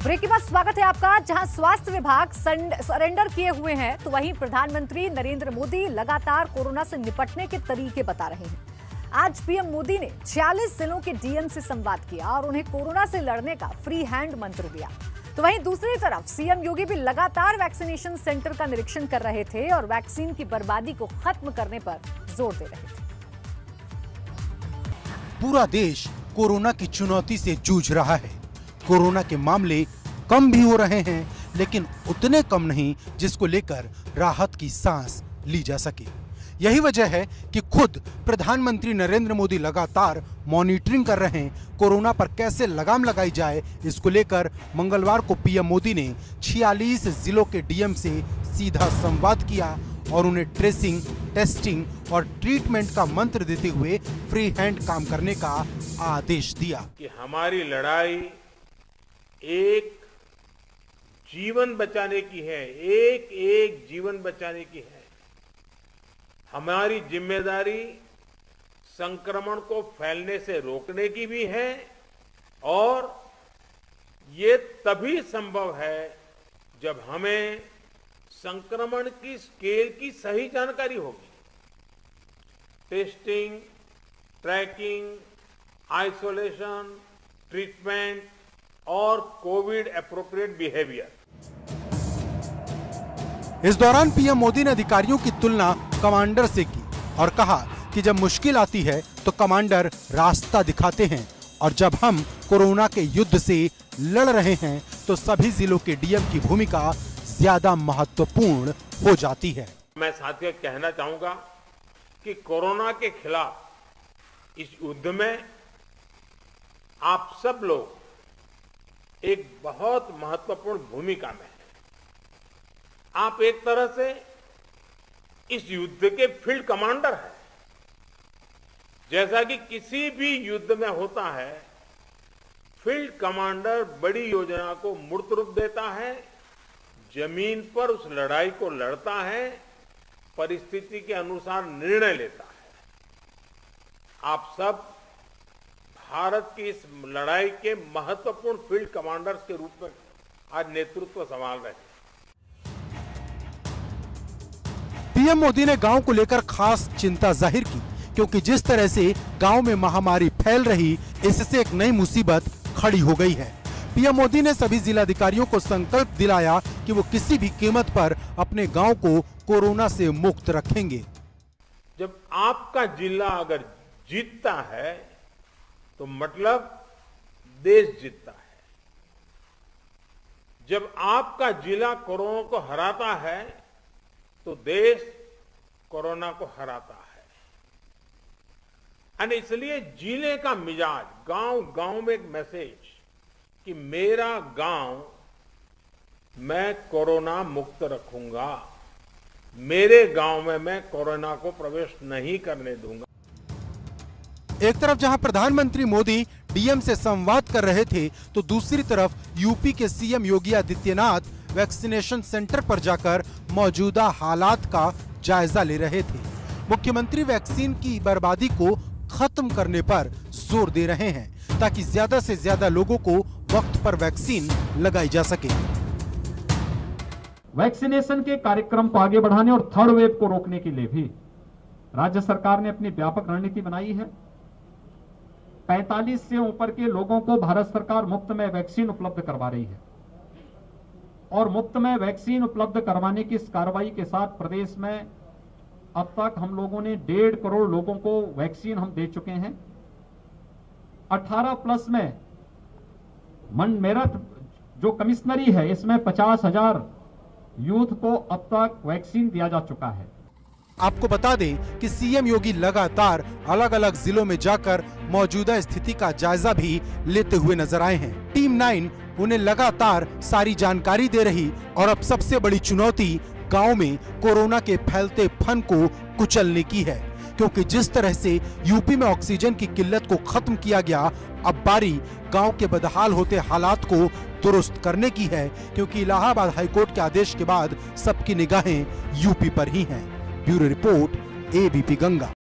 Break के बाद स्वागत है आपका। जहां स्वास्थ्य विभाग सरेंडर किए हुए हैं, तो वहीं प्रधानमंत्री नरेंद्र मोदी लगातार कोरोना से निपटने के तरीके बता रहे हैं। आज पीएम मोदी ने 46 जिलों के डीएम से संवाद किया और उन्हें कोरोना से लड़ने का फ्री हैंड मंत्र दिया। तो वहीं दूसरी तरफ सीएम योगी भी लगातार वैक्सीनेशन सेंटर का निरीक्षण कर रहे थे और वैक्सीन की बर्बादी को खत्म करने पर जोर दे रहे थे। पूरा देश कोरोना की चुनौती से जूझ रहा है। कोरोना के मामले कम भी हो रहे हैं, लेकिन उतने कम नहीं जिसको लेकर राहत की सांस ली जा सके। यही वजह है कि खुद प्रधानमंत्री नरेंद्र मोदी लगातार मॉनिटरिंग कर रहे हैं। कोरोना पर कैसे लगाम लगाई जाए, इसको लेकर मंगलवार को पीएम मोदी ने 46 जिलों के डीएम से सीधा संवाद किया और उन्हें ट्रेसिंग, टेस्टिंग और ट्रीटमेंट का मंत्र देते हुए फ्री हैंड काम करने का आदेश दिया कि हमारी लड़ाई एक जीवन बचाने की है, एक एक जीवन बचाने की है। हमारी जिम्मेदारी संक्रमण को फैलने से रोकने की भी है और ये तभी संभव है जब हमें संक्रमण की स्केल की सही जानकारी होगी। टेस्टिंग, ट्रैकिंग, आइसोलेशन, ट्रीटमेंट और कोविड एप्रोप्रिएट बिहेवियर। इस दौरान पीएम मोदी ने अधिकारियों की तुलना कमांडर से की और कहा कि जब मुश्किल आती है तो कमांडर रास्ता दिखाते हैं और जब हम कोरोना के युद्ध से लड़ रहे हैं तो सभी जिलों के डीएम की भूमिका ज्यादा महत्वपूर्ण हो जाती है। मैं साथियों कहना चाहूंगा कि कोरोना के खिलाफ इस युद्ध में आप सब लोग एक बहुत महत्वपूर्ण भूमिका में हैं। आप एक तरह से इस युद्ध के फील्ड कमांडर हैं। जैसा कि किसी भी युद्ध में होता है, फील्ड कमांडर बड़ी योजना को मूर्त रूप देता है, जमीन पर उस लड़ाई को लड़ता है, परिस्थिति के अनुसार निर्णय लेता है। आप सब भारत की इस लड़ाई के महत्वपूर्ण फील्ड कमांडर्स के रूप में आज नेतृत्व संभाल रहे हैं। पीएम मोदी ने गांव को लेकर खास चिंता जाहिर की, क्योंकि जिस तरह से गांव में महामारी फैल रही, इससे एक नई मुसीबत खड़ी हो गई है। पीएम मोदी ने सभी जिलाधिकारियों को संकल्प दिलाया कि वो किसी भी कीमत पर अपने गांव को कोरोना से मुक्त रखेंगे। जब आपका जिला अगर जीतता है तो मतलब देश जीतता है। जब आपका जिला कोरोना को हराता है तो देश कोरोना को हराता है। और इसलिए जिले का मिजाज, गांव गांव में एक मैसेज कि मेरा गांव मैं कोरोना मुक्त रखूंगा, मेरे गांव में मैं कोरोना को प्रवेश नहीं करने दूंगा। एक तरफ जहां प्रधानमंत्री मोदी डीएम से संवाद कर रहे थे, तो दूसरी तरफ यूपी के CM Yogi Adityanath vaccination centre पर जाकर मौजूदा हालात का जायजा ले रहे थे। मुख्यमंत्री वैक्सीन की बर्बादी को खत्म करने पर जोर दे रहे हैं ताकि ज्यादा से ज्यादा लोगों को वक्त पर वैक्सीन लगाई जा सके। वैक्सीनेशन के कार्यक्रम को आगे बढ़ाने और थर्ड वेव को रोकने के लिए भी राज्य सरकार ने अपनी व्यापक रणनीति बनाई है। 45 से ऊपर के लोगों को भारत सरकार मुफ्त में वैक्सीन उपलब्ध करवा रही है और मुफ्त में वैक्सीन उपलब्ध करवाने की इस कार्रवाई के साथ प्रदेश में अब तक हम लोगों ने 1.5 करोड़ लोगों को वैक्सीन हम दे चुके हैं। 18 प्लस में मेरठ जो कमिश्नरी है, इसमें 50,000 यूथ को अब तक वैक्सीन दिया जा चुका है। आपको बता दें कि सीएम योगी लगातार अलग अलग जिलों में जाकर मौजूदा स्थिति का जायजा भी लेते हुए नजर आए हैं। टीम 9 उन्हें लगातार सारी जानकारी दे रही और अब सबसे बड़ी चुनौती गांव में कोरोना के फैलते फन को कुचलने की है, क्योंकि जिस तरह से यूपी में ऑक्सीजन की किल्लत को खत्म किया गया, अब बारी गांव के बदहाल होते हालात को दुरुस्त करने की है, क्योंकि इलाहाबाद हाईकोर्ट के आदेश के बाद सबकी निगाहें यूपी पर ही हैं। Bureau report, ABP Ganga.